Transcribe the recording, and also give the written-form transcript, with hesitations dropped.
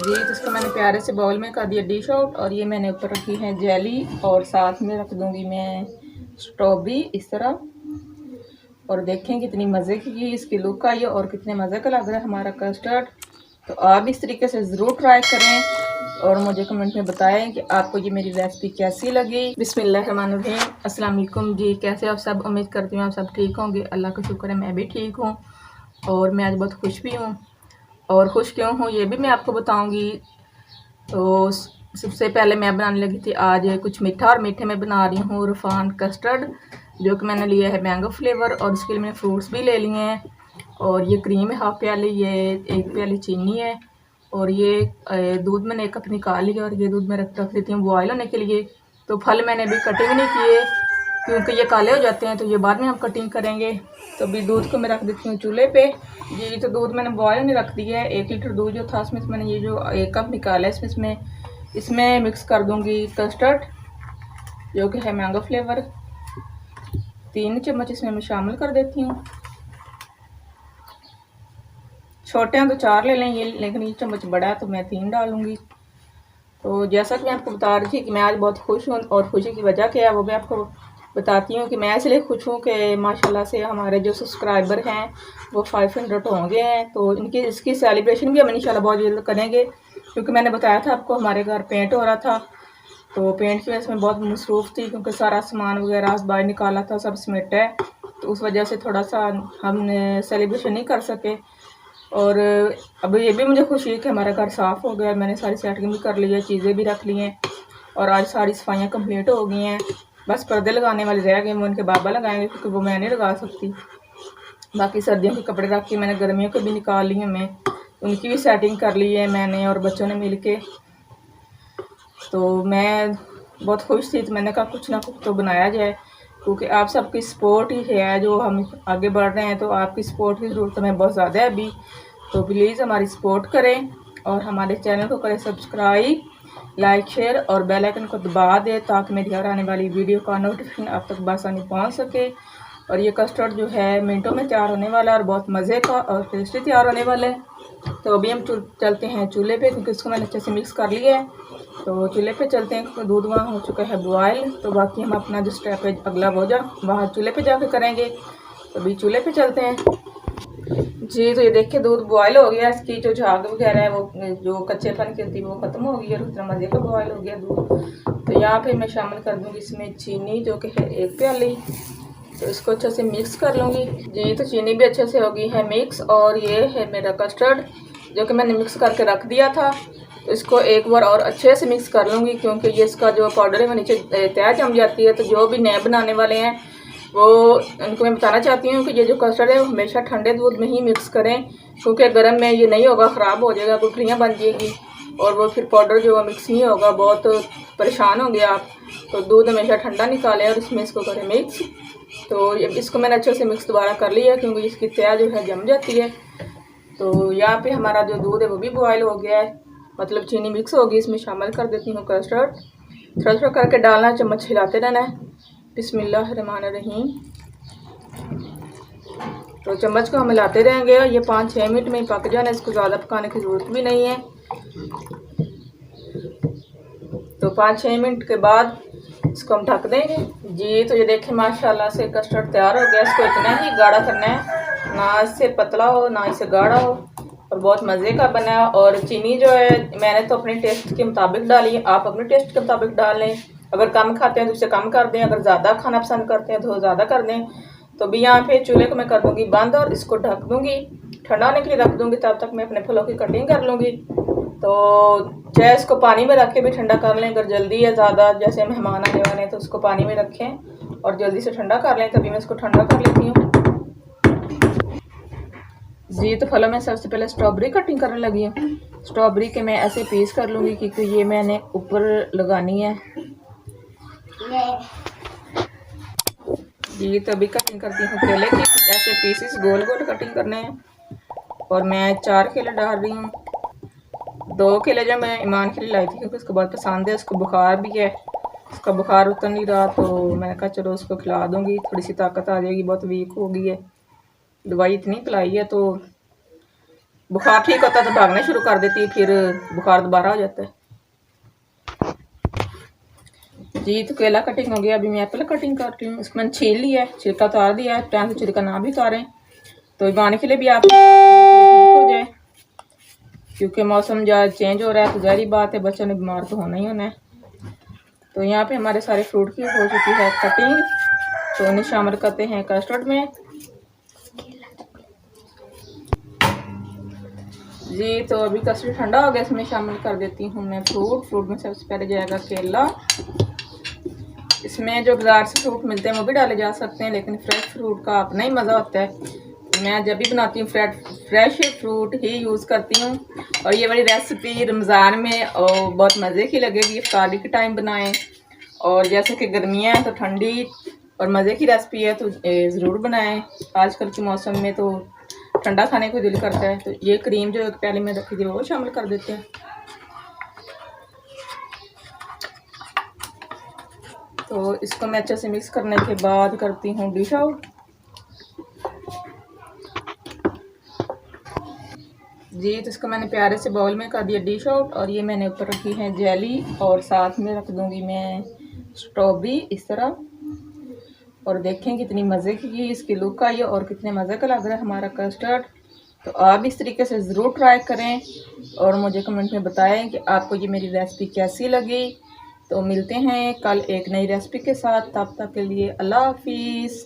जी तो इसको मैंने प्यारे से बाउल में कर दिया डिश आउट, और ये मैंने ऊपर रखी है जेली, और साथ में रख दूंगी मैं स्ट्रॉबेरी इस तरह। और देखें कितनी मज़े की इसकी लुक आई है और कितने मज़े का लग रहा है हमारा कस्टर्ड। तो आप इस तरीके से ज़रूर ट्राई करें और मुझे कमेंट में बताएं कि आपको ये मेरी रेसिपी कैसी लगी। बिस्मिल्लाहिर्रहमानिर्रहीम, अस्सलाम वालेकुम जी। कैसे आप सब? उम्मीद करती हूँ आप सब ठीक होंगे। अल्लाह का शुक्र है मैं भी ठीक हूँ, और मैं आज बहुत खुश भी हूँ। और खुश क्यों हूँ ये भी मैं आपको बताऊँगी। तो सबसे पहले मैं बनाने लगी थी आज कुछ मीठा, और मीठे में बना रही हूँ रूफान कस्टर्ड, जो कि मैंने लिया है मैंगो फ्लेवर, और उसके लिए मैंने फ्रूट्स भी ले लिए हैं। और ये क्रीम है हाफ प्याली, ये 1 प्याली चीनी है, और ये दूध मैंने 1 कप निकाल लिया, और ये दूध मैं रख देती हूँ बॉयल होने के लिए। तो फल मैंने अभी कटिंग नहीं किए क्योंकि ये काले हो जाते हैं, तो ये बाद में हम कटिंग करेंगे। तो अभी दूध को मैं रख देती हूँ चूल्हे पे। ये तो दूध मैंने बॉयल नहीं रख दिया है। 1 लीटर दूध जो था उसमें मैंने ये जो 1 कप निकाला है इसमें मिक्स कर दूंगी कस्टर्ड, जो कि है मैंगो फ्लेवर। 3 चम्मच इसमें मैं शामिल कर देती हूँ। छोटे हैं तो 4 ले लें ये, लेकिन ये चम्मच बड़ा है तो मैं 3 डालूंगी। तो जैसा कि मैं आपको बता रही थी कि मैं आज बहुत खुश हूँ, और खुशी की वजह क्या है वो मैं आपको बताती हूँ। कि मैं इसलिए खुश हूँ कि माशाल्लाह से हमारे जो सब्सक्राइबर हैं वो 500 हो गए हैं। तो इसकी सेलिब्रेशन भी हम इंशाल्लाह बहुत जल्द करेंगे, क्योंकि मैंने बताया था आपको हमारे घर पेंट हो रहा था। तो पेंट की वजह से मैं बहुत मसरूफ़ थी, क्योंकि सारा सामान वगैरह बाहर निकाला था, सब समेटा है। तो उस वजह से थोड़ा सा हम सेलिब्रेशन नहीं कर सके। और अब ये भी मुझे खुशी है कि हमारा घर साफ़ हो गया। मैंने सारी सेटिंग भी कर ली है, चीज़ें भी रख ली हैं, और आज सारी सफाइयाँ कंप्लीट हो गई हैं। बस पर्दे लगाने वाले रह गए, वो उनके बाबा लगाएंगे क्योंकि वो मैं नहीं लगा सकती। बाकी सर्दियों के कपड़े रख के मैंने गर्मियों को भी निकाल लिए, मैं उनकी भी सेटिंग कर ली है मैंने और बच्चों ने मिल के। तो मैं बहुत खुश थी, तो मैंने कहा कुछ ना कुछ तो बनाया जाए, क्योंकि आप सबकी सपोर्ट ही है जो हम आगे बढ़ रहे हैं। तो आपकी सपोर्ट की ज़रूरत हमें बहुत ज़्यादा है अभी। तो प्लीज़ हमारी सपोर्ट करें और हमारे चैनल को करें सब्सक्राइब, लाइक, शेयर और बेल आइकन को दबा दें, ताकि मेरी हर आने वाली वीडियो का नोटिफिकेशन आप तक बआसानी पहुंच सके। और ये कस्टर्ड जो है मिनटों में तैयार होने वाला है, और बहुत मज़े का और टेस्टी तैयार होने वाला है। तो अभी हम चलते हैं चूल्हे पे, क्योंकि इसको मैंने अच्छे से मिक्स कर लिया है। तो चूल्हे पे चलते हैं, क्योंकि दूध वहाँ हो चुका है बॉयल। तो बाकी हम अपना जो स्टेप है अगला वो वहाँ चूल्हे पे जाके करेंगे। तो अभी चूल्हे पे चलते हैं जी। तो ये देखिए दूध बॉयल हो गया, इसकी जो झाग वगैरह है वो जो कच्चेपन की होती है वो ख़त्म हो गई, और उतना मज़े का बॉयल हो गया दूध। तो यहाँ पे मैं शामिल कर दूँगी इसमें चीनी, जो कि है 1 प्याली। तो इसको अच्छे से मिक्स कर लूँगी जी। तो चीनी भी अच्छे से हो गई है मिक्स, और ये है मेरा कस्टर्ड जो कि मैंने मिक्स करके रख दिया था। तो इसको एक बार और अच्छे से मिक्स कर लूँगी, क्योंकि ये इसका जो पाउडर है वो नीचे तय जम जाती है। तो जो भी नए बनाने वाले हैं वो उनको मैं बताना चाहती हूँ कि ये जो कस्टर्ड है वो हमेशा ठंडे दूध में ही मिक्स करें, क्योंकि गर्म में ये नहीं होगा, ख़राब हो जाएगा, गुठलियाँ बन जाएगी, और वो फिर पाउडर जो मिक्स नहीं होगा, बहुत परेशान होंगे आप। तो दूध हमेशा ठंडा निकालें और इसमें इसको करें मिक्स। तो इसको मैंने अच्छे से मिक्स दोबारा कर लिया, क्योंकि इसकी तय जो है जम जाती है। तो यहाँ पे हमारा जो दूध है वो भी बॉयल हो गया है, मतलब चीनी मिक्स होगी। इसमें शामिल कर देती हूँ कस्टर्ड, थोड़ा थोड़ा करके डालना, चम्मच हिलाते रहना है। बिस्मिल्लाहिर्रहमानिर्रहीम। तो चम्मच को हम हिलाते रहेंगे, और ये 5-6 मिनट में ही पक जाना, इसको ज़्यादा पकाने की ज़रूरत भी नहीं है। तो 5-6 मिनट के बाद इसको हम ढक देंगे जी। तो ये देखें माशाल्लाह से कस्टर्ड तैयार हो गया। इसको इतना ही गाढ़ा करना है, ना इससे पतला हो ना इससे गाढ़ा हो, और बहुत मज़े का बना है। और चीनी जो है मैंने तो अपने टेस्ट के मुताबिक डाली है, आप अपने टेस्ट के मुताबिक डाल लें। अगर कम खाते हैं तो उससे कम कर दें, अगर ज़्यादा खाना पसंद करते हैं तो ज़्यादा कर दें। तो भी यहाँ पे चूल्हे को मैं कर दूँगी बंद, और इसको ढक दूँगी, ठंडा होने के लिए रख दूँगी। तब तक मैं अपने फलों की कटिंग कर लूँगी। तो चाहे इसको पानी में रख के भी ठंडा कर लें, अगर जल्दी है ज़्यादा, जैसे मेहमान आने वाले हैं तो उसको पानी में रखें और जल्दी से ठंडा कर लें। तभी मैं इसको ठंडा कर लेती हूँ जी। तो फलों में सबसे पहले स्ट्रॉबेरी कटिंग करने लगी हूँ। स्ट्रॉबेरी के मैं ऐसे पीस कर लूँगी, क्योंकि ये मैंने ऊपर लगानी है जी। तो अभी कटिंग करती हूँ केले की, ऐसे पीसेस गोल गोल कटिंग करने हैं। और मैं 4 केले डाल रही हूँ। 2 केले जो मैं ईमान के लिए लाई थी, क्योंकि उसको बहुत पसंद है, उसको बुखार भी है, उसका बुखार उतर नहीं रहा। तो मैंने कहा चलो उसको खिला दूँगी, थोड़ी सी ताकत आ जाएगी, बहुत वीक हो गई है, दवाई इतनी पिलाई है। तो बुखार ठीक होता है तो भागना शुरू कर देती है, फिर बुखार दोबारा हो जाता है। जी तो केला कटिंग हो गया, अभी मैं एप्पल कटिंग कर रही हूँ। इसको मैंने छील लिया है, छिलका उतार दिया है, टाइम से छिलका ना भी उतारें तो बनाने के लिए भी आप ठीक हो जाए, क्योंकि मौसम ज़्यादा चेंज हो रहा है तो ज़ाहिर बात है बच्चों ने बीमार तो होना ही होना है। तो यहाँ पे हमारे सारे फ्रूट की हो चुकी है कटिंग, तो उन्हें शामिल करते हैं कस्टर्ड में। जी तो अभी कस्टर्ड ठंडा हो गया, इसमें शामिल कर देती हूँ मैं फ्रूट में सबसे पहले जाएगा केला। इसमें जो बाजार से फ्रूट मिलते हैं वो भी डाले जा सकते हैं, लेकिन फ्रेश फ्रूट का अपना ही मज़ा होता है। मैं जब भी बनाती हूँ फ्रेश फ्रूट ही यूज़ करती हूँ। और ये वाली रेसिपी रमज़ान में और बहुत मज़े की लगेगी, इफ्तारी के टाइम बनाएं। और जैसे कि गर्मियाँ हैं तो ठंडी और मज़े की रेसिपी है तो ज़रूर बनाएं। आजकल के मौसम में तो ठंडा खाने को दिल करता है। तो ये क्रीम जो एक प्याले में रखी थी वो शामिल कर देते हैं। तो इसको मैं अच्छे से मिक्स करने के बाद करती हूँ डिश आउट। जी तो इसको मैंने प्यारे से बाउल में कर दिया डिश आउट, और ये मैंने ऊपर रखी है जेली और साथ में रख दूँगी मैं स्ट्रॉबेरी इस तरह। और देखें कितनी मज़े की इसकी लुक आई है और कितने मज़े का लग रहा है हमारा कस्टर्ड। तो आप इस तरीके से ज़रूर ट्राई करें और मुझे कमेंट में बताएं कि आपको ये मेरी रेसिपी कैसी लगी। तो मिलते हैं कल एक नई रेसिपी के साथ, तब तक के लिए अल्लाह हाफिज़।